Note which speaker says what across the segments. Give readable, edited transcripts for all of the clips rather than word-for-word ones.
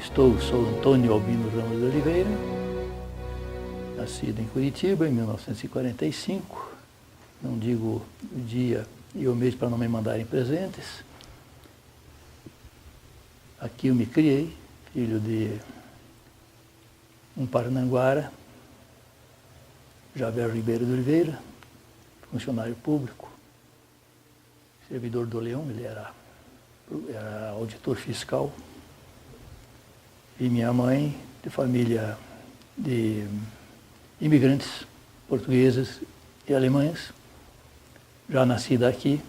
Speaker 1: Sou Antônio Albino Ramos de Oliveira, nascido em Curitiba em 1945, não digo o dia e o mês para não me mandarem presentes. Aqui eu me criei, filho de um Parnanguara, Javier Ribeiro de Oliveira, funcionário público, servidor do Leão, ele era auditor fiscal. E minha mãe, de família de imigrantes portugueses e alemães, já nascida aqui,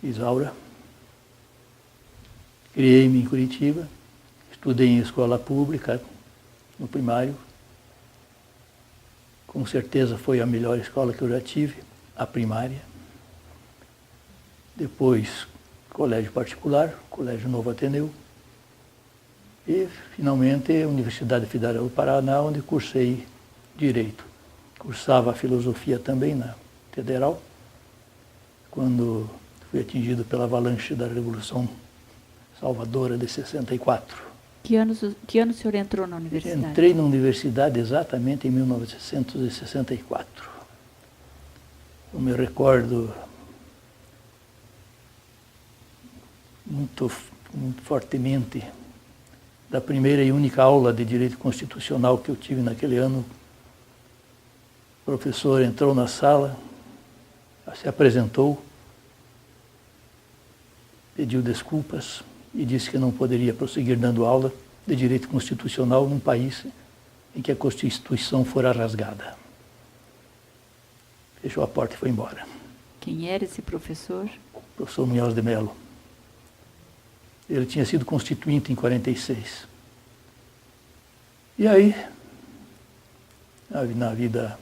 Speaker 1: Isaura. Criei-me em Curitiba, estudei em escola pública, no primário. Com certeza foi a melhor escola que eu já tive, a primária. Depois, colégio particular, Colégio Novo Ateneu. E, finalmente, a Universidade Federal do Paraná, onde cursei Direito. Cursava Filosofia também na Federal, quando fui atingido pela avalanche da Revolução Salvadora de 64.
Speaker 2: Que ano o senhor entrou na universidade?
Speaker 1: Entrei na universidade exatamente em 1964. Eu me recordo muito fortemente da primeira e única aula de Direito Constitucional que eu tive naquele ano. O professor entrou na sala, se apresentou, pediu desculpas e disse que não poderia prosseguir dando aula de Direito Constitucional num país em que a Constituição fora rasgada. Fechou a porta e foi embora.
Speaker 2: Quem era esse professor?
Speaker 1: Professor Munhoz de Mello. Ele tinha sido constituinte em 46. E aí, na vida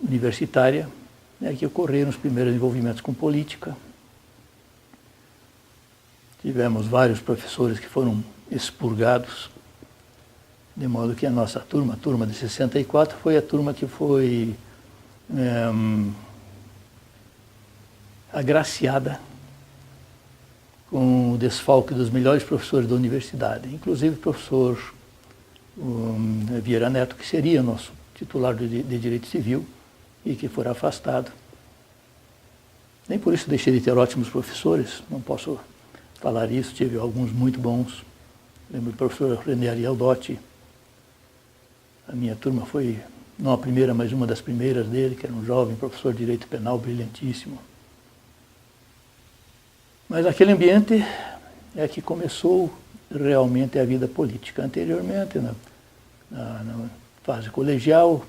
Speaker 1: universitária, é que ocorreram os primeiros envolvimentos com política. Tivemos vários professores que foram expurgados, de modo que a nossa turma, a turma de 64, foi a turma que foi agraciada com o desfalque dos melhores professores da universidade, inclusive o professor Vieira Neto, que seria nosso titular de Direito Civil e que foi afastado. Nem por isso deixei de ter ótimos professores, não posso falar isso, tive alguns muito bons. Lembro do professor René Ariel Dotti. A minha turma foi, não a primeira, mas uma das primeiras dele, que era um jovem professor de Direito Penal brilhantíssimo. Mas aquele ambiente é que começou realmente a vida política. Anteriormente, na fase colegial,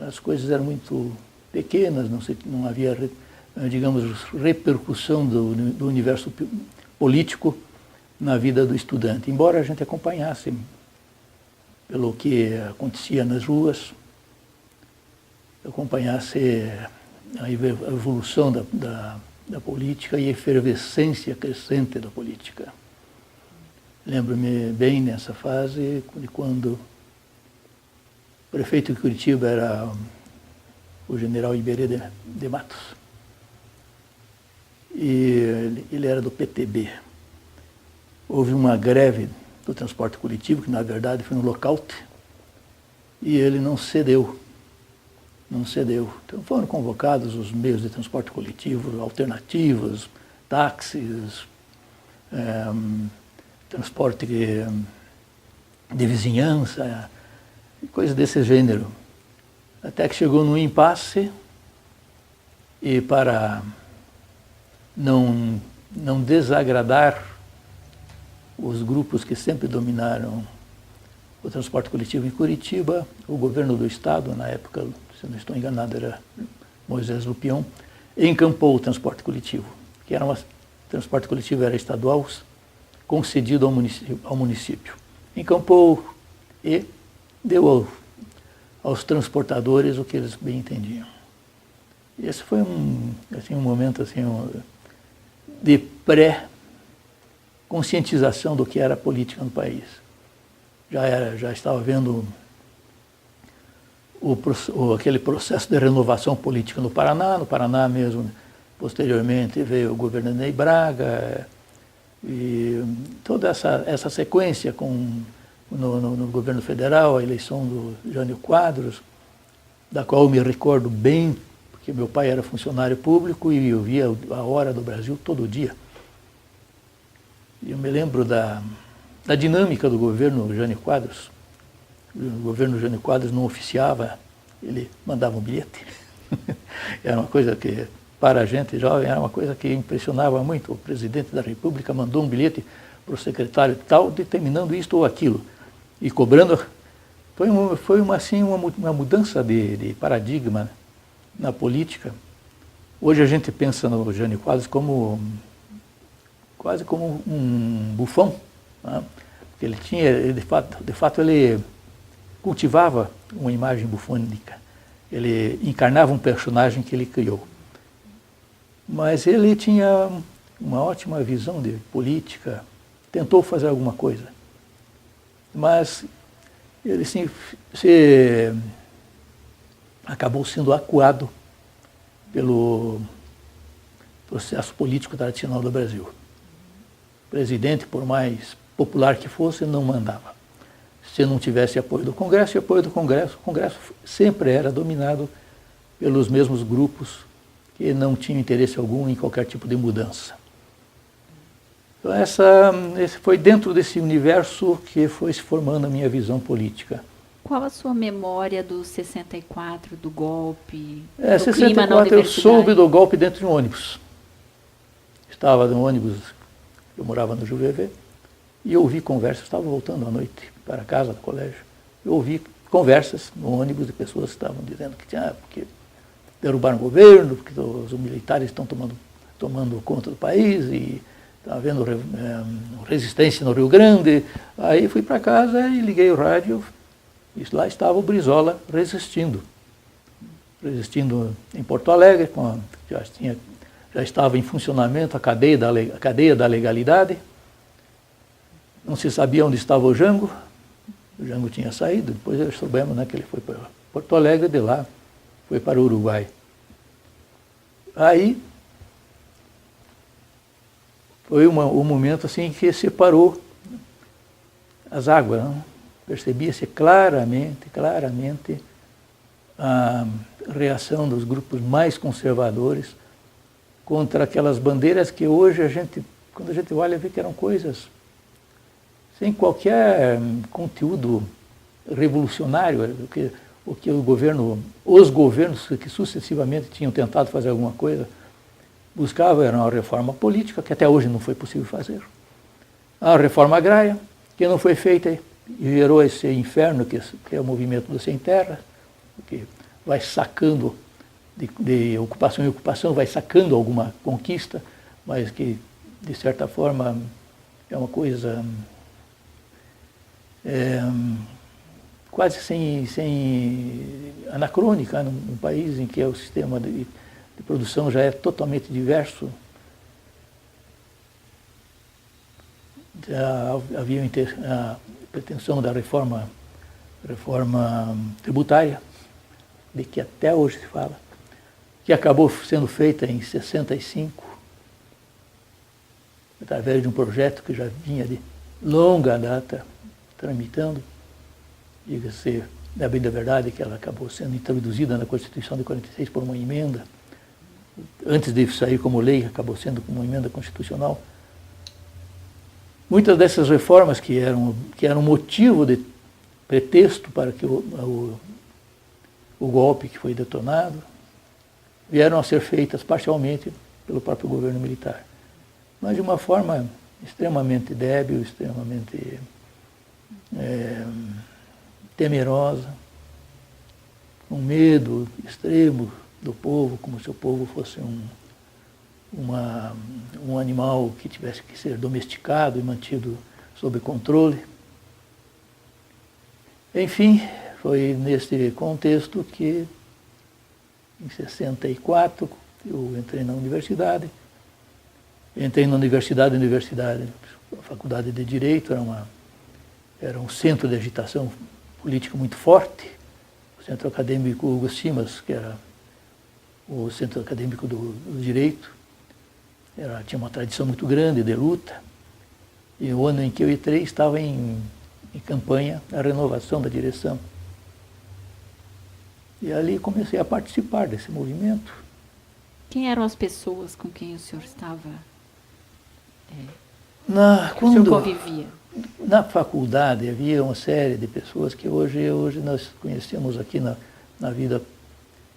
Speaker 1: as coisas eram muito pequenas, não havia, digamos, repercussão do universo político na vida do estudante. Embora a gente acompanhasse pelo que acontecia nas ruas, acompanhasse a evolução da política e a efervescência crescente da política. Lembro-me bem nessa fase de quando o prefeito de Curitiba era o general Iberê de Matos. E ele era do PTB. Houve uma greve do transporte coletivo, que na verdade foi um lockout, e ele não cedeu. Não cedeu. Então foram convocados os meios de transporte coletivo alternativos, táxis, transporte de vizinhança, coisas desse gênero. Até que chegou num impasse e para não desagradar os grupos que sempre dominaram o transporte coletivo em Curitiba, o governo do estado, na época, se não estou enganado, era Moisés Lupião, encampou o transporte coletivo, que era transporte coletivo era estadual, concedido ao município. Encampou e deu aos transportadores o que eles bem entendiam. E esse foi um momento assim, de pré-conscientização do que era a política no país. Já estava havendo aquele processo de renovação política no Paraná mesmo, posteriormente veio o governo Ney Braga, E toda essa sequência no governo federal, a eleição do Jânio Quadros, da qual eu me recordo bem, porque meu pai era funcionário público e eu via a Hora do Brasil todo dia. E eu me lembro da dinâmica do governo Jânio Quadros. O governo Jânio Quadros não oficiava, ele mandava um bilhete. Era uma coisa que, para a gente jovem, era uma coisa que impressionava muito. O presidente da República mandou um bilhete para o secretário tal, determinando isto ou aquilo. E cobrando. Foi uma mudança de paradigma na política. Hoje a gente pensa no Jânio Quadros quase como um bufão, né? Porque de fato ele cultivava uma imagem bufônica. Ele encarnava um personagem que ele criou. Mas ele tinha uma ótima visão de política, tentou fazer alguma coisa. Mas ele acabou sendo acuado pelo processo político tradicional do Brasil. O presidente, por mais popular que fosse, não mandava. Se não tivesse apoio do Congresso, o Congresso sempre era dominado pelos mesmos grupos que não tinham interesse algum em qualquer tipo de mudança. Então esse foi dentro desse universo que foi se formando a minha visão política.
Speaker 2: Qual a sua memória do 64, do golpe, do
Speaker 1: 64
Speaker 2: clima na
Speaker 1: eu
Speaker 2: universidade?
Speaker 1: soube do golpe dentro de um ônibus. Estava no ônibus, eu morava no Juvevê, e eu ouvi conversas, estava voltando à noite para casa do colégio, eu ouvi conversas no ônibus de pessoas que estavam dizendo que porque derrubaram o governo, porque os militares estão tomando conta do país e está havendo resistência no Rio Grande. Aí fui para casa e liguei o rádio e lá estava o Brizola resistindo em Porto Alegre, já estava em funcionamento a cadeia da legalidade. Não se sabia onde estava o Jango tinha saído, depois nós soubemos, né, que ele foi para Porto Alegre, de lá foi para o Uruguai. Aí foi um momento assim que separou as águas, né? Percebia-se claramente a reação dos grupos mais conservadores contra aquelas bandeiras que hoje quando a gente olha, vê que eram coisas sem qualquer conteúdo revolucionário, o que os governos que sucessivamente tinham tentado fazer alguma coisa, buscavam era uma reforma política, que até hoje não foi possível fazer. A reforma agrária, que não foi feita e gerou esse inferno que é o movimento do Sem Terra, que vai sacando de ocupação em ocupação, vai sacando alguma conquista, mas que, de certa forma, é uma coisa quase sem anacrônica, num país em que o sistema de produção já é totalmente diverso. Já havia a pretensão da reforma tributária, de que até hoje se fala, que acabou sendo feita em 65, através de um projeto que já vinha de longa data tramitando. Diga-se, da bem da verdade, que ela acabou sendo introduzida na Constituição de 46 por uma emenda. Antes de sair como lei, acabou sendo como uma emenda constitucional. Muitas dessas reformas que eram motivo de pretexto para que o golpe que foi detonado, vieram a ser feitas parcialmente pelo próprio governo militar. Mas de uma forma extremamente débil, extremamente temerosa, com medo extremo do povo, como se o povo fosse um animal que tivesse que ser domesticado e mantido sob controle. Enfim, foi nesse contexto que, em 64, eu entrei na universidade. A Faculdade de Direito era um centro de agitação política muito forte. O Centro Acadêmico Hugo Simas, que era o Centro Acadêmico do Direito, tinha uma tradição muito grande de luta. E o ano em que eu entrei estava em campanha a renovação da direção. E ali comecei a participar desse movimento.
Speaker 2: Quem eram as pessoas com quem o senhor estava? O senhor
Speaker 1: Quando,
Speaker 2: convivia?
Speaker 1: na faculdade havia uma série de pessoas que hoje nós conhecemos aqui na vida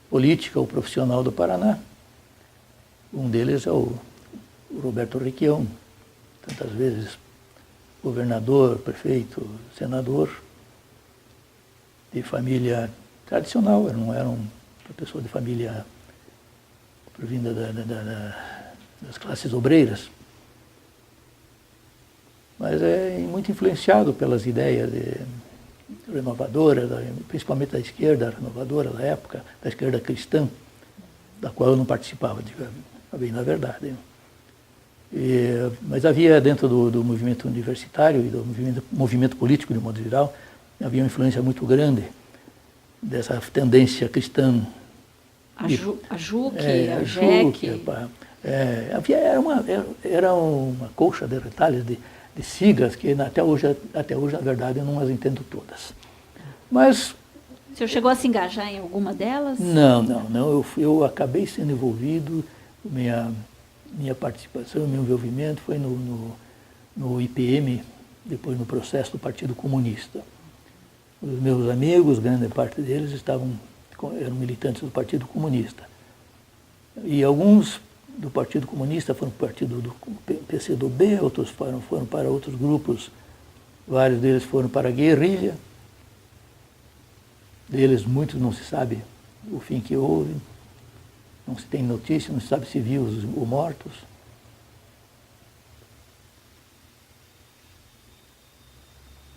Speaker 1: política ou profissional do Paraná. Um deles é o Roberto Requião, tantas vezes governador, prefeito, senador, de família tradicional, não era uma pessoa de família provinda das classes obreiras, mas é muito influenciado pelas ideias renovadoras, principalmente da esquerda renovadora da época, da esquerda cristã, da qual eu não participava, bem na verdade. Mas havia dentro do movimento universitário e do movimento político de modo geral, havia uma influência muito grande dessa tendência cristã.
Speaker 2: A JUC, a JEC.
Speaker 1: Era uma colcha de retalhos de siglas que até hoje, na verdade, eu não as entendo todas. Mas...
Speaker 2: O senhor chegou a se engajar em alguma delas?
Speaker 1: Não. Eu acabei sendo envolvido, minha participação, meu envolvimento foi no IPM, depois no processo do Partido Comunista. Os meus amigos, grande parte deles, eram militantes do Partido Comunista. E alguns do Partido Comunista foram para o partido do PCdoB, outros foram para outros grupos, vários deles foram para a guerrilha. Deles, muitos não se sabe o fim que houve, não se tem notícia, não se sabe se vivos ou mortos.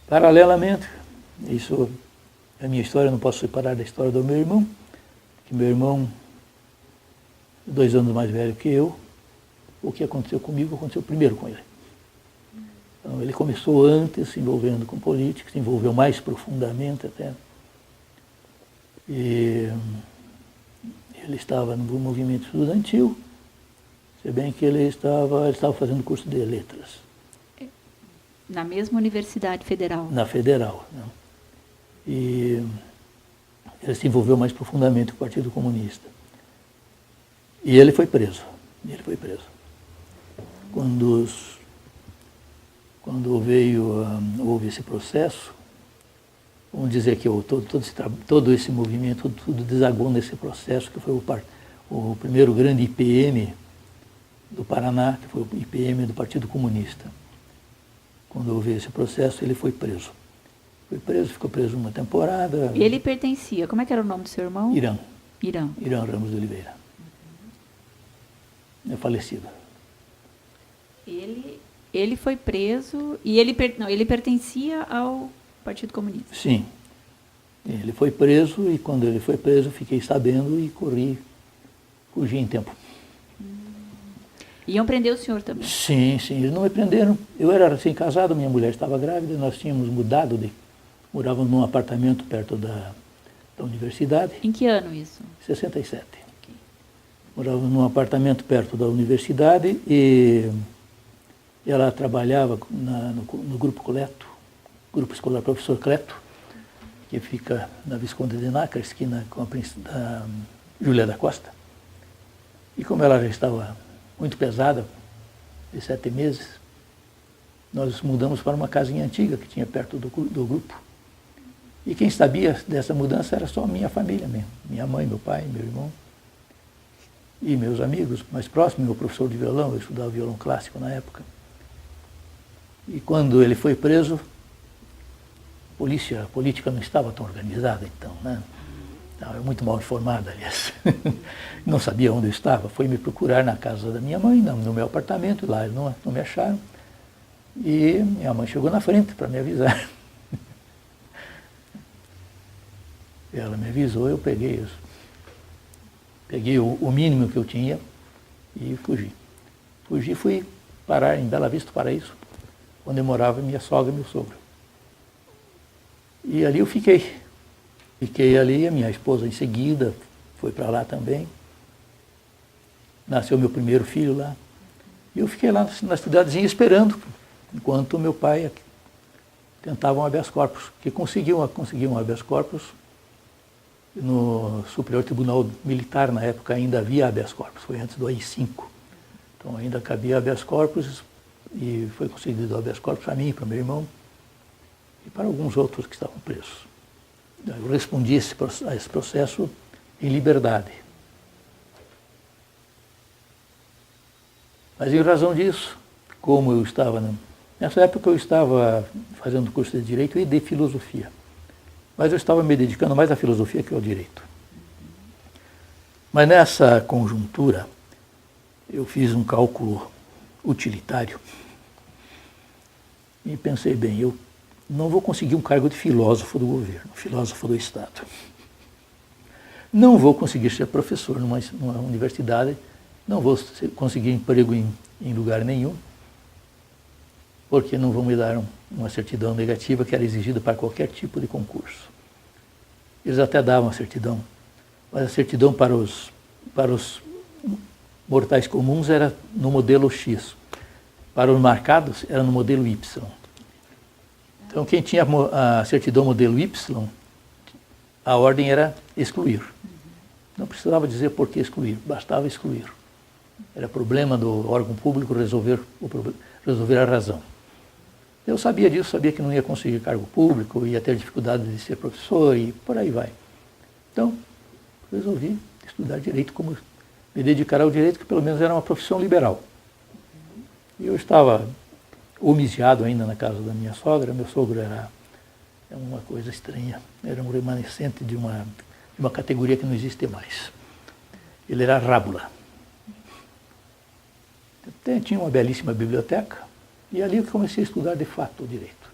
Speaker 1: Paralelamente, a minha história não posso separar da história do meu irmão, que meu irmão, 2 anos mais velho que eu, o que aconteceu comigo aconteceu primeiro com ele. Então, ele começou antes se envolvendo com política, se envolveu mais profundamente até. E ele estava no movimento estudantil, se bem que ele estava fazendo curso de letras.
Speaker 2: Na mesma Universidade Federal? Na
Speaker 1: Federal. Né? E ele se envolveu mais profundamente com o Partido Comunista. E ele foi preso. Quando houve esse processo, vamos dizer que todo esse movimento, tudo desagou nesse processo, que foi o primeiro grande IPM do Paraná, que foi o IPM do Partido Comunista. Quando houve esse processo, ele foi preso. Ficou preso uma temporada.
Speaker 2: E ele pertencia, como é que era o nome do seu irmão?
Speaker 1: Irã
Speaker 2: Irã
Speaker 1: Ramos de Oliveira. É falecido.
Speaker 2: Ele foi preso e ele pertencia ao Partido Comunista.
Speaker 1: Sim. Ele foi preso e quando ele foi preso fiquei sabendo e fugi em tempo.
Speaker 2: Iam prender o senhor também?
Speaker 1: Sim, eles não me prenderam. Eu era recém-casado, minha mulher estava grávida, nós tínhamos morávamos num apartamento perto da universidade.
Speaker 2: Em que ano isso?
Speaker 1: 67. Okay. Morávamos num apartamento perto da universidade e ela trabalhava no Grupo Cleto, Grupo Escolar Professor Cleto, que fica na Visconde de Nácar, esquina com da Júlia da Costa. E como ela já estava muito pesada, de 7 meses, nós mudamos para uma casinha antiga que tinha perto do grupo. E quem sabia dessa mudança era só a minha família mesmo, minha mãe, meu pai, meu irmão. E meus amigos mais próximos, meu professor de violão, eu estudava violão clássico na época. E quando ele foi preso, a política não estava tão organizada então, né? Estava muito mal informada, aliás. Não sabia onde eu estava. Foi me procurar na casa da minha mãe, no meu apartamento, lá eles não me acharam. E minha mãe chegou na frente para me avisar. Ela me avisou, eu peguei o mínimo que eu tinha e fugi. Fui parar em Bela Vista, Paraíso, onde morava minha sogra e meu sogro. E ali eu fiquei. Fiquei ali, a minha esposa em seguida foi para lá também. Nasceu meu primeiro filho lá. E eu fiquei lá na cidadezinha esperando enquanto meu pai tentava um habeas corpus, que conseguiu um habeas corpus no Superior Tribunal Militar. Na época ainda havia habeas corpus, foi antes do AI-5. Então ainda cabia habeas corpus e foi concedido habeas corpus para mim, para meu irmão e para alguns outros que estavam presos. Eu respondi a esse processo em liberdade. Mas em razão disso, como eu estava... Nessa época eu estava fazendo curso de Direito e de Filosofia. Mas eu estava me dedicando mais à filosofia que ao direito. Mas nessa conjuntura, eu fiz um cálculo utilitário e pensei, bem, eu não vou conseguir um cargo de filósofo do governo, filósofo do Estado. Não vou conseguir ser professor numa universidade, não vou conseguir emprego em lugar nenhum, porque não vão me dar uma certidão negativa que era exigida para qualquer tipo de concurso. Eles até davam a certidão, mas a certidão para os mortais comuns era no modelo X. Para os marcados era no modelo Y. Então quem tinha a certidão modelo Y, a ordem era excluir. Não precisava dizer por que excluir, bastava excluir. Era problema do órgão público resolver a razão. Eu sabia disso, sabia que não ia conseguir cargo público, ia ter dificuldade de ser professor e por aí vai. Então, resolvi estudar direito, me dedicar ao direito, que pelo menos era uma profissão liberal. E eu estava homiziado ainda na casa da minha sogra. Meu sogro era uma coisa estranha, era um remanescente de uma categoria que não existe mais. Ele era rábula. Tinha uma belíssima biblioteca. E ali eu comecei a estudar de fato o direito.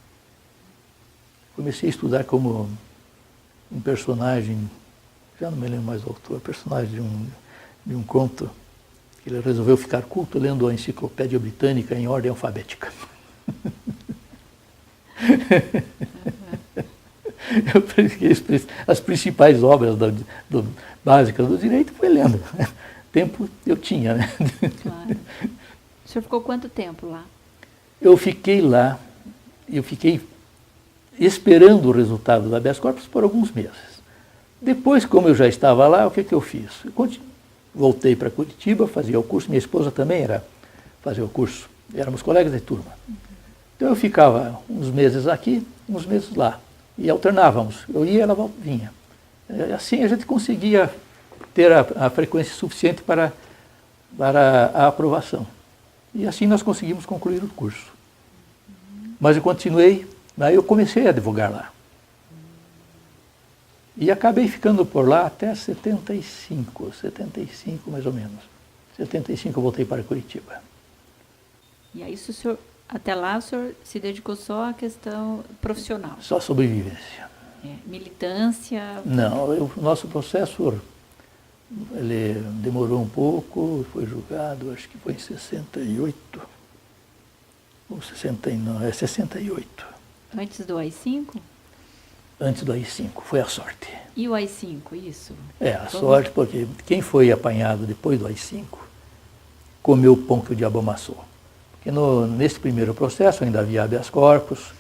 Speaker 1: Comecei a estudar como um personagem, já não me lembro mais do autor, personagem de um conto, que ele resolveu ficar culto lendo a Enciclopédia Britânica em ordem alfabética. Eu peguei as principais obras básicas do direito e fui lendo. Tempo eu tinha, né?
Speaker 2: Claro. O senhor ficou quanto tempo lá?
Speaker 1: Eu fiquei lá, eu fiquei esperando o resultado do habeas corpus por alguns meses. Depois, como eu já estava lá, o que eu fiz? Voltei para Curitiba, fazia o curso, minha esposa também fazia o curso, éramos colegas de turma. Então eu ficava uns meses aqui, uns meses lá, e alternávamos, eu ia e ela vinha. Assim a gente conseguia ter a frequência suficiente para a aprovação. E assim nós conseguimos concluir o curso. Mas eu continuei, aí eu comecei a advogar lá. E acabei ficando por lá até 75 mais ou menos. 75 eu voltei para Curitiba.
Speaker 2: E aí, até lá o senhor se dedicou só à questão profissional?
Speaker 1: Só sobrevivência.
Speaker 2: Militância?
Speaker 1: Não, o nosso processo... Ele demorou um pouco, foi julgado, acho que foi em 68, ou 69, 68.
Speaker 2: Antes do AI-5?
Speaker 1: Antes do AI-5, foi a sorte.
Speaker 2: E o AI-5, isso?
Speaker 1: A sorte, porque quem foi apanhado depois do AI-5 comeu o pão que o diabo amassou. Porque nesse primeiro processo ainda havia habeas corpus,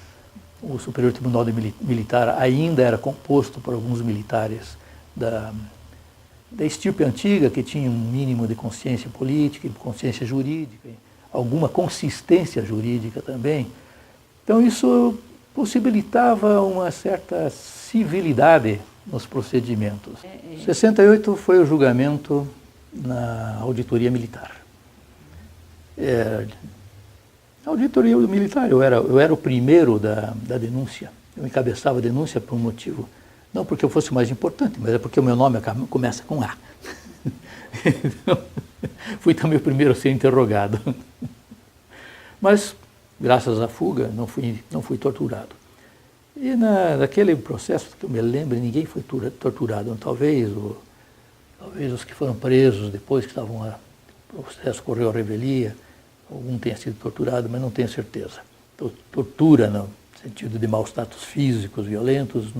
Speaker 1: o Superior Tribunal Militar ainda era composto por alguns militares da estirpe antiga, que tinha um mínimo de consciência política, consciência jurídica, alguma consistência jurídica também. Então isso possibilitava uma certa civilidade nos procedimentos. 68 foi o julgamento na auditoria militar. A auditoria militar, eu era o primeiro da denúncia. Eu encabeçava a denúncia por um motivo. Não porque eu fosse o mais importante, mas é porque o meu nome começa com A. Então, fui também o primeiro a ser interrogado. Mas, graças à fuga, não fui torturado. E naquele processo, que eu me lembro, ninguém foi torturado. Talvez os que foram presos depois, que estavam lá, o processo correu à revelia, algum tenha sido torturado, mas não tenho certeza. Tortura, no sentido de maus tratos físicos, violentos,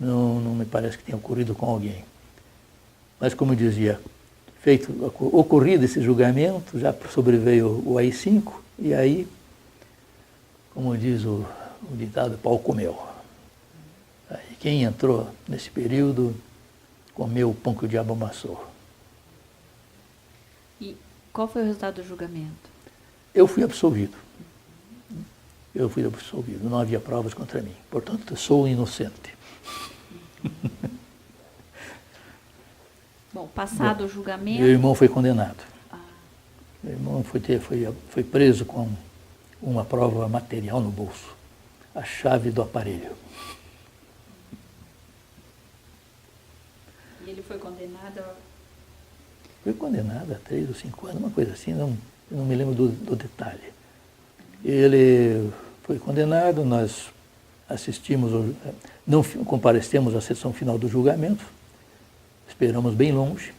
Speaker 1: não me parece que tenha ocorrido com alguém. Mas, como eu dizia, ocorrido esse julgamento, já sobreveio o AI-5, e aí como diz o ditado, pau comeu. Aí, quem entrou nesse período comeu o pão que o diabo amassou.
Speaker 2: E qual foi o resultado do julgamento?
Speaker 1: Eu fui absolvido. Eu fui absolvido. Não havia provas contra mim. Portanto, eu sou inocente.
Speaker 2: Bom, passado o julgamento...
Speaker 1: Meu irmão foi condenado. Meu irmão foi preso com uma prova material no bolso. A chave do aparelho.
Speaker 2: E ele foi condenado...
Speaker 1: Foi condenado a 3 ou 5 anos, uma coisa assim, não me lembro do detalhe. Ele foi condenado, nós assistimos, não comparecemos à sessão final do julgamento, esperamos bem longe.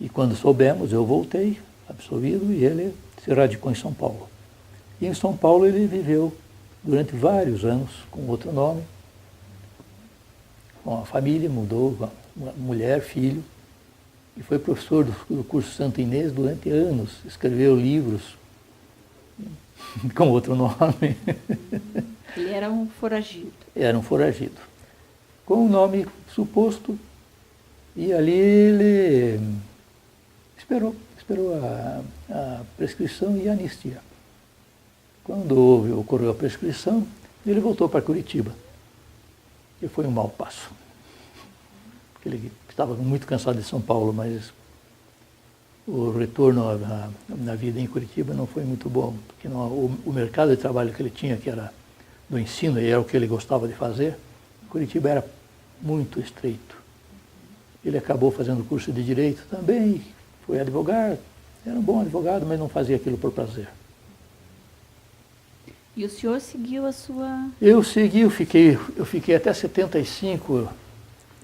Speaker 1: E quando soubemos, eu voltei, absolvido, e ele se radicou em São Paulo. E em São Paulo ele viveu durante vários anos com outro nome, com a família, mudou, uma mulher, filho, e foi professor do curso Santa Inês durante anos, escreveu livros com outro nome.
Speaker 2: Ele era um foragido.
Speaker 1: Era um foragido. Com o nome suposto, e ali ele esperou a prescrição e a anistia. Quando ocorreu a prescrição, ele voltou para Curitiba. E foi um mau passo. Ele estava muito cansado de São Paulo, mas o retorno na vida em Curitiba não foi muito bom, porque o mercado de trabalho que ele tinha, que era do ensino, e era o que ele gostava de fazer, Curitiba era muito estreito. Ele acabou fazendo curso de Direito também, foi advogado, era um bom advogado, mas não fazia aquilo por prazer.
Speaker 2: E o senhor seguiu a sua...
Speaker 1: Eu segui, eu fiquei até 75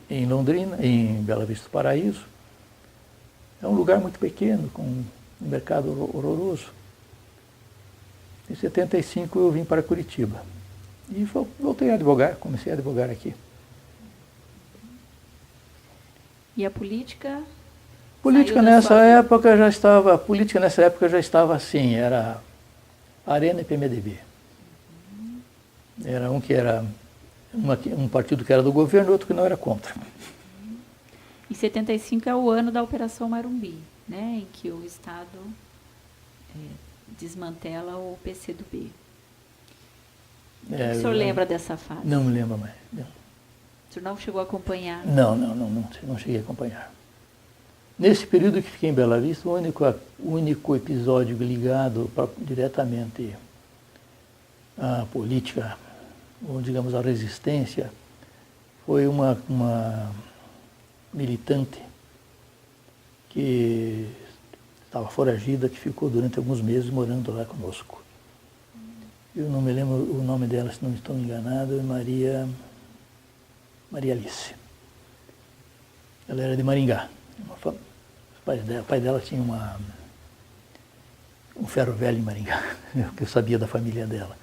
Speaker 1: em Londrina, em Bela Vista do Paraíso. É um lugar muito pequeno, com um mercado horroroso. Em 75 eu vim para Curitiba. E voltei a advogar, comecei a advogar aqui.
Speaker 2: E a política?
Speaker 1: A política nessa época já estava assim, era Arena e PMDB. Era um que era um partido que era do governo e outro que não era contra.
Speaker 2: E 75 é o ano da Operação Marumbi, né, em que o Estado desmantela o PCdoB. O senhor lembra dessa fase?
Speaker 1: Não me lembro mais. Não.
Speaker 2: O senhor não chegou a acompanhar?
Speaker 1: Não cheguei a acompanhar. Nesse período que fiquei em Bela Vista, o único episódio ligado diretamente à política, ou digamos à resistência, foi uma militante que estava foragida, que ficou durante alguns meses morando lá conosco. Eu não me lembro o nome dela, se não estou enganado, é Maria Alice. Ela era de Maringá. O pai dela tinha um ferro velho em Maringá, que eu sabia da família dela.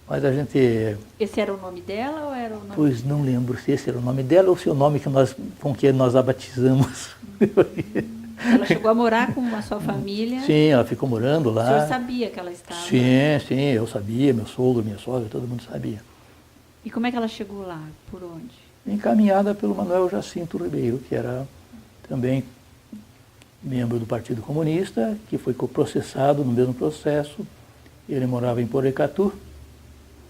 Speaker 1: Mas a gente...
Speaker 2: Esse era o nome dela ou era o nome...
Speaker 1: Pois não lembro se esse era o nome dela ou se o nome com que nós a batizamos.
Speaker 2: Ela chegou a morar com a sua família?
Speaker 1: Sim, ela ficou morando lá.
Speaker 2: O senhor sabia que ela estava?
Speaker 1: Sim, eu sabia, meu sogro, minha sogra, todo mundo sabia.
Speaker 2: E como é que ela chegou lá? Por onde?
Speaker 1: Encaminhada pelo Manuel Jacinto Ribeiro, que era também membro do Partido Comunista, que foi processado no mesmo processo. Ele morava em Porecatu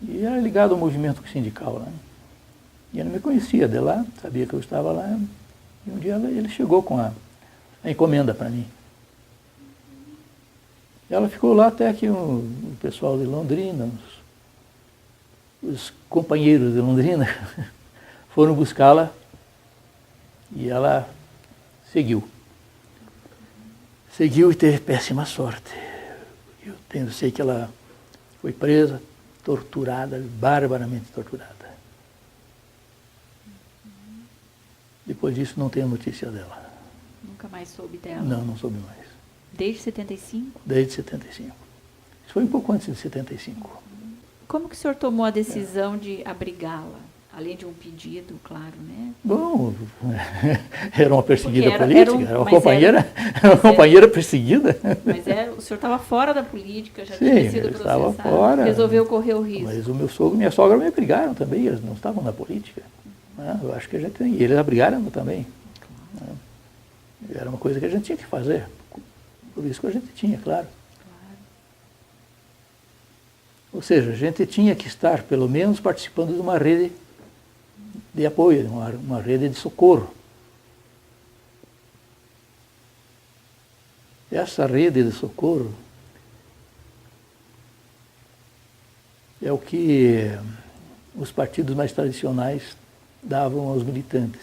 Speaker 1: e era ligado ao movimento sindical lá. E ele me conhecia de lá, sabia que eu estava lá. E um dia ele chegou com a encomenda para mim. Ela ficou lá até que o pessoal de Londrina, os companheiros de Londrina, foram buscá-la e ela seguiu. Seguiu e teve péssima sorte. Eu sei que ela foi presa, torturada, barbaramente torturada. Depois disso não tenho notícia dela.
Speaker 2: Nunca mais soube dela?
Speaker 1: Não soube mais.
Speaker 2: Desde 75?
Speaker 1: Desde 75. Isso foi um pouco antes de 75.
Speaker 2: Como que o senhor tomou a decisão de abrigá-la Além de um pedido, claro, né?
Speaker 1: Bom, era uma perseguida
Speaker 2: Porque
Speaker 1: política, era uma companheira perseguida.
Speaker 2: Mas o senhor estava fora da política, já
Speaker 1: Sim,
Speaker 2: tinha sido
Speaker 1: eu estava
Speaker 2: processado,
Speaker 1: fora.
Speaker 2: resolveu correr o risco.
Speaker 1: Mas o meu sogro e minha sogra me brigaram também, eles não estavam na política. Né? Eu acho que a gente tem, e eles abrigaram também. Né? Era uma coisa que a gente tinha que fazer, por isso que a gente tinha, claro. Ou seja, a gente tinha que estar, pelo menos, participando de uma rede de apoio, uma rede de socorro. Essa rede de socorro é o que os partidos mais tradicionais davam aos militantes.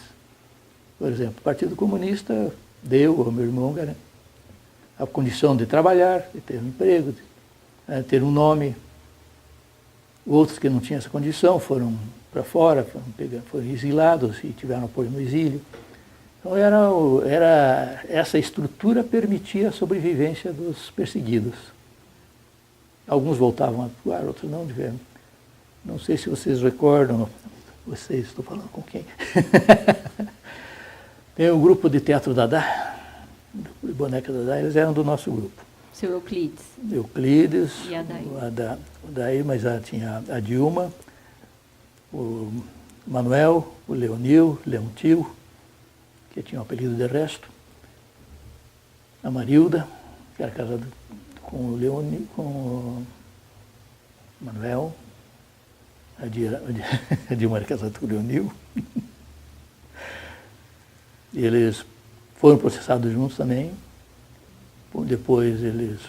Speaker 1: Por exemplo, o Partido Comunista deu ao meu irmão a condição de trabalhar, de ter um emprego, de ter um nome. Outros que não tinham essa condição foram para fora, foram exilados e tiveram apoio no exílio. Então essa estrutura permitia a sobrevivência dos perseguidos. Alguns voltavam a atuar, outros não. Não sei se vocês recordam, estou falando com quem? Tem um grupo de teatro Dadá, de boneca Dadá, eles eram do nosso grupo.
Speaker 2: Seu Euclides.
Speaker 1: Euclides,
Speaker 2: e a Daí.
Speaker 1: Daí, mas tinha a Dilma, o Manuel, o Leontil, que tinha o apelido de Resto, a Marilda, que era casada com o Manuel, a Dilma era casada com o Leonil. Eles foram processados juntos também. Depois eles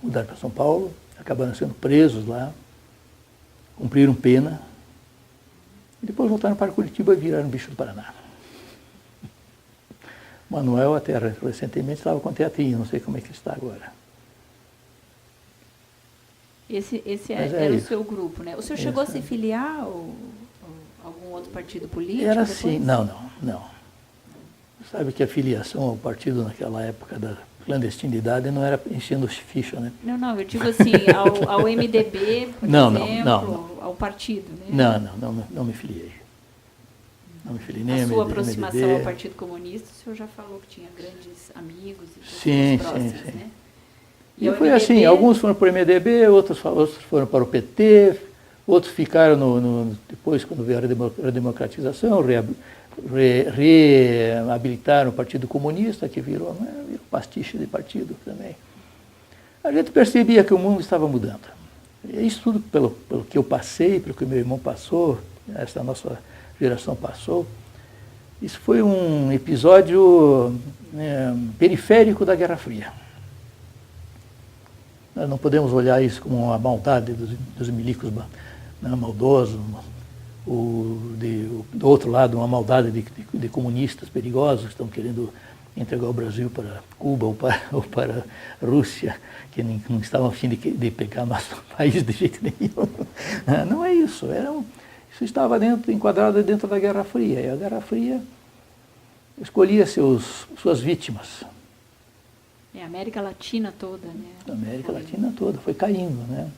Speaker 1: mudaram para São Paulo, acabaram sendo presos lá, cumpriram pena, e depois voltaram para Curitiba e viraram bicho do Paraná. Manuel, até recentemente, estava com teatrinho, não sei como é que está agora.
Speaker 2: Esse era o seu grupo, né? O senhor chegou a se filiar a algum outro partido político?
Speaker 1: Era assim, não. Sabe que a filiação ao partido naquela época da clandestinidade não era enchendo ficha, né?
Speaker 2: Não, eu digo assim, ao MDB, por exemplo, ao partido, né?
Speaker 1: Não me filiei. Não me filiei nem
Speaker 2: a sua
Speaker 1: MDB,
Speaker 2: aproximação ao Partido Comunista, o senhor já falou que tinha grandes amigos e pessoas próximas, né?
Speaker 1: E foi MDB... assim, alguns foram para o MDB, outros foram para o PT, outros ficaram depois, quando veio a redemocratização, reabilitaram o Partido Comunista, que virou pastiche de partido também. A gente percebia que o mundo estava mudando. E isso tudo pelo que eu passei, pelo que meu irmão passou, essa nossa geração passou. Isso foi um episódio periférico da Guerra Fria. Nós não podemos olhar isso como uma maldade dos milicos maldosos, do outro lado, uma maldade de comunistas perigosos que estão querendo entregar o Brasil para Cuba ou para a Rússia, que não estavam a fim de pegar nosso país de jeito nenhum. Não é isso. Isso estava enquadrado dentro da Guerra Fria. E a Guerra Fria escolhia suas vítimas.
Speaker 2: A América Latina toda, né?
Speaker 1: A América Latina toda foi caindo, né?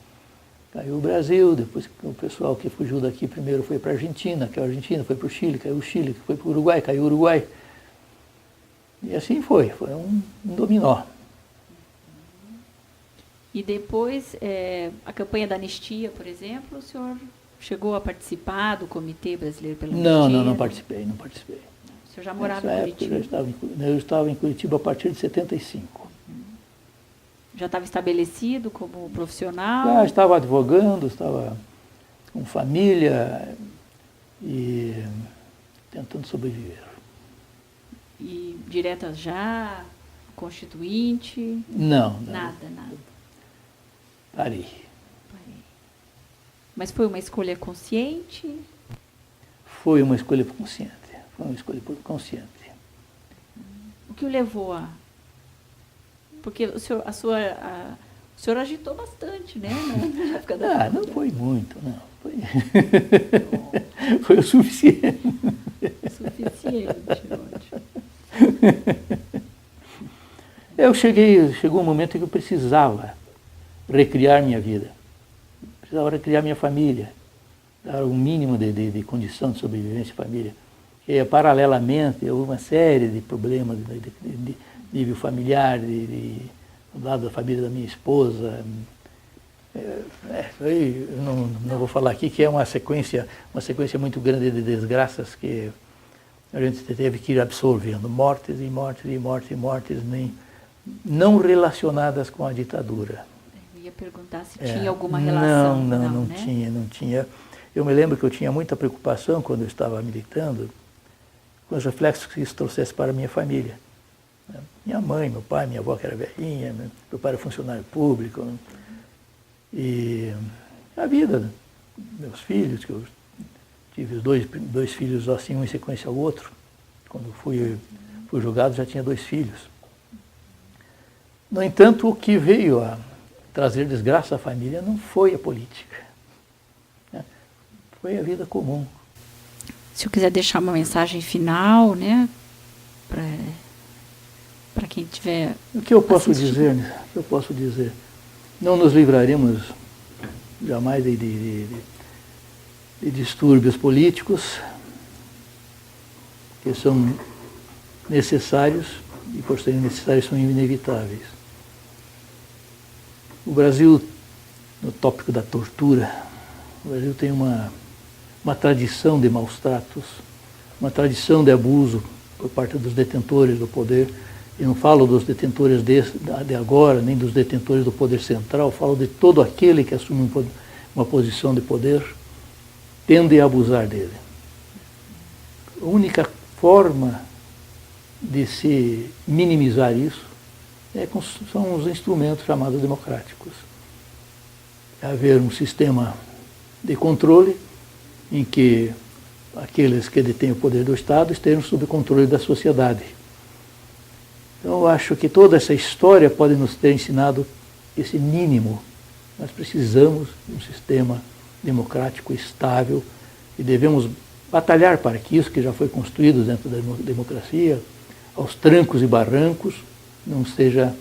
Speaker 1: Caiu o Brasil, depois o pessoal que fugiu daqui primeiro foi para a Argentina, caiu a Argentina, foi para o Chile, caiu o Chile, foi para o Uruguai, caiu o Uruguai. E assim foi um dominó.
Speaker 2: E depois, a campanha da anistia, por exemplo, o senhor chegou a participar do Comitê Brasileiro pela Anistia? Não participei. O senhor já morava em Curitiba?
Speaker 1: Eu estava em Curitiba a partir de 75.
Speaker 2: Já estava estabelecido como profissional?
Speaker 1: Já estava advogando, estava com família e tentando sobreviver.
Speaker 2: E diretas já? Constituinte?
Speaker 1: Não.
Speaker 2: Nada.
Speaker 1: Parei.
Speaker 2: Mas foi uma escolha consciente?
Speaker 1: Foi uma escolha consciente.
Speaker 2: O que o levou a... Porque o senhor agitou bastante, né? Na época da
Speaker 1: não foi muito, não. Foi o suficiente.
Speaker 2: Ótimo.
Speaker 1: Chegou um momento em que eu precisava recriar minha vida. Precisava recriar minha família. dar um mínimo de condição de sobrevivência à família. E, paralelamente, houve uma série de problemas de nível familiar, do lado da família da minha esposa. Eu não vou falar aqui, que é uma sequência muito grande de desgraças que a gente teve que ir absorvendo. Mortes e mortes e mortes e mortes, não relacionadas com a ditadura.
Speaker 2: Eu ia perguntar se tinha alguma relação.
Speaker 1: Não tinha. Eu me lembro que eu tinha muita preocupação quando eu estava militando com os reflexos que isso trouxesse para a minha família. Minha mãe, meu pai, minha avó que era velhinha, meu pai era funcionário público. E a vida, meus filhos, que eu tive dois filhos assim, um em sequência ao outro. Quando fui julgado já tinha 2 filhos. No entanto, o que veio a trazer desgraça à família não foi a política. Foi a vida comum.
Speaker 2: Se eu quiser deixar uma mensagem final, né, para quem tiver
Speaker 1: O que eu posso dizer? Não nos livraremos jamais de distúrbios políticos que são necessários e, por serem necessários, são inevitáveis. O Brasil, no tópico da tortura, o Brasil tem uma tradição de maus tratos, uma tradição de abuso por parte dos detentores do poder. E não falo dos detentores de agora, nem dos detentores do poder central, falo de todo aquele que assume uma posição de poder, tende a abusar dele. A única forma de se minimizar isso são os instrumentos chamados democráticos. É haver um sistema de controle em que aqueles que detêm o poder do Estado estejam sob o controle da sociedade. Então, eu acho que toda essa história pode nos ter ensinado esse mínimo. Nós precisamos de um sistema democrático estável e devemos batalhar para que isso que já foi construído dentro da democracia, aos trancos e barrancos, não seja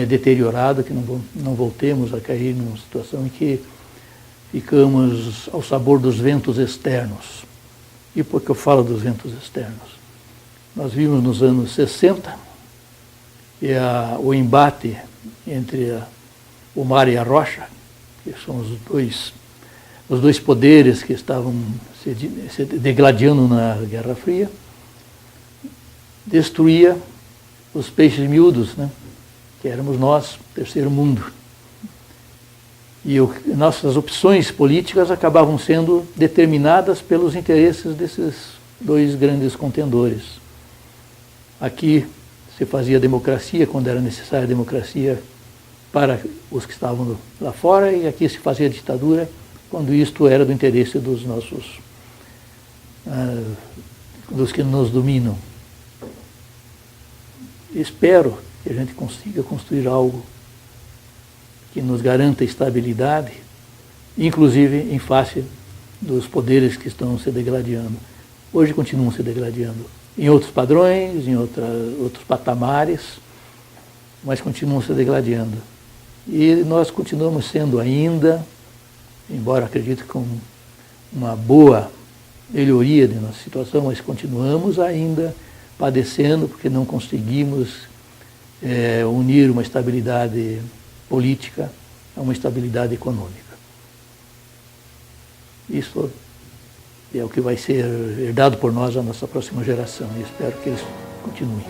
Speaker 1: deteriorado, que não voltemos a cair numa situação em que ficamos ao sabor dos ventos externos. E por que eu falo dos ventos externos? Nós vimos nos anos 60 o embate entre o mar e a rocha, que são os dois poderes que estavam se degladiando na Guerra Fria, destruía os peixes miúdos, né? Que éramos nós, terceiro mundo. E nossas opções políticas acabavam sendo determinadas pelos interesses desses 2 grandes contendores. Aqui se fazia democracia quando era necessária a democracia para os que estavam lá fora, e aqui se fazia ditadura quando isto era do interesse dos dos que nos dominam. Espero que a gente consiga construir algo que nos garanta estabilidade, inclusive em face dos poderes que estão se degladiando. Hoje continuam se degladiando em outros padrões, em outros patamares, mas continuam se degladiando. E nós continuamos sendo ainda, embora acredito com uma boa melhoria de nossa situação, mas continuamos ainda padecendo porque não conseguimos unir uma estabilidade política a uma estabilidade econômica. Isso é o que vai ser herdado por nós a nossa próxima geração, e espero que eles continuem.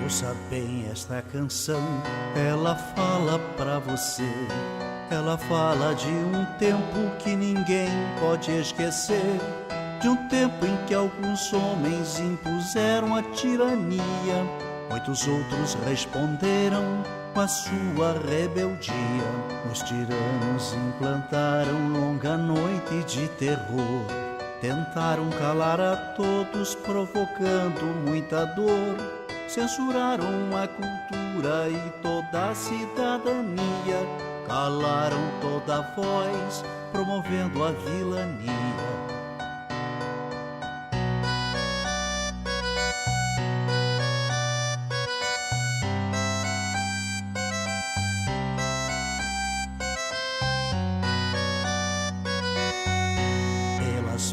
Speaker 3: Ouça bem esta canção, ela fala pra você. Ela fala de um tempo que ninguém pode esquecer, de um tempo em que alguns homens impuseram a tirania, muitos outros responderam com a sua rebeldia. Os tiranos implantaram longa noite de terror, tentaram calar a todos, provocando muita dor. Censuraram a cultura e toda a cidadania, calaram toda a voz, promovendo a vilania.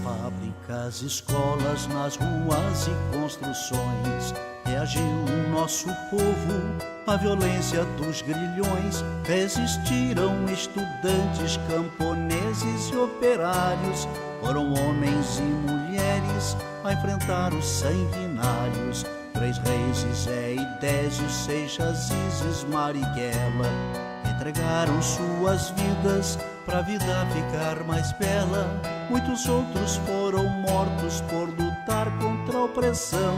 Speaker 3: Fábricas, escolas, nas ruas e construções, reagiu o nosso povo à violência dos grilhões. Resistiram estudantes, camponeses e operários, foram homens e mulheres a enfrentar os sanguinários. Três Reis, Zé e Désio, Seixas, Isis, Marighella entregaram suas vidas pra vida ficar mais bela. Muitos outros foram mortos por lutar contra a opressão,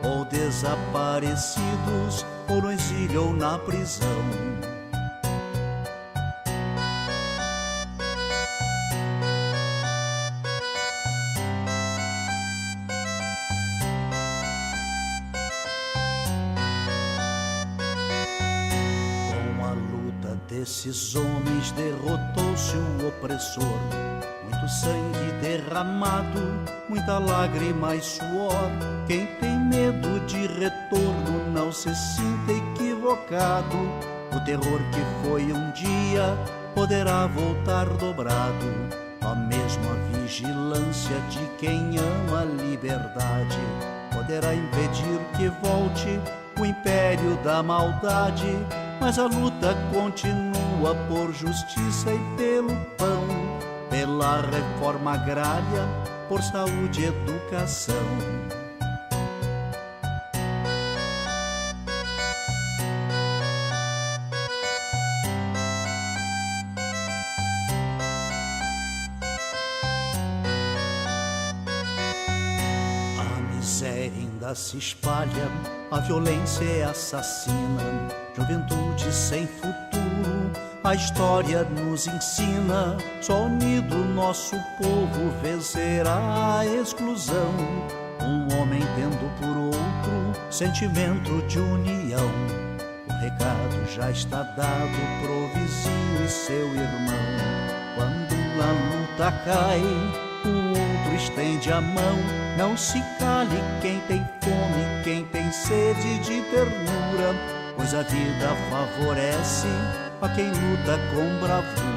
Speaker 3: ou desaparecidos, ou no exílio ou na prisão. Desses homens derrotou-se o opressor. Muito sangue derramado, muita lágrima e suor. Quem tem medo de retorno não se sinta equivocado. O terror que foi um dia poderá voltar dobrado. A mesma vigilância de quem ama a liberdade poderá impedir que volte o império da maldade. Mas a luta continua por justiça e pelo pão, pela reforma agrária, por saúde e educação. A miséria ainda se espalha, a violência é assassina. Juventude sem futuro, a história nos ensina. Só unido nosso povo vencerá a exclusão. Um homem tendo por outro sentimento de união. O recado já está dado pro vizinho e seu irmão. Quando a luta cai, o outro estende a mão. Não se cale quem tem fome, quem tem sede de ternura, pois a vida favorece a quem luta com bravura.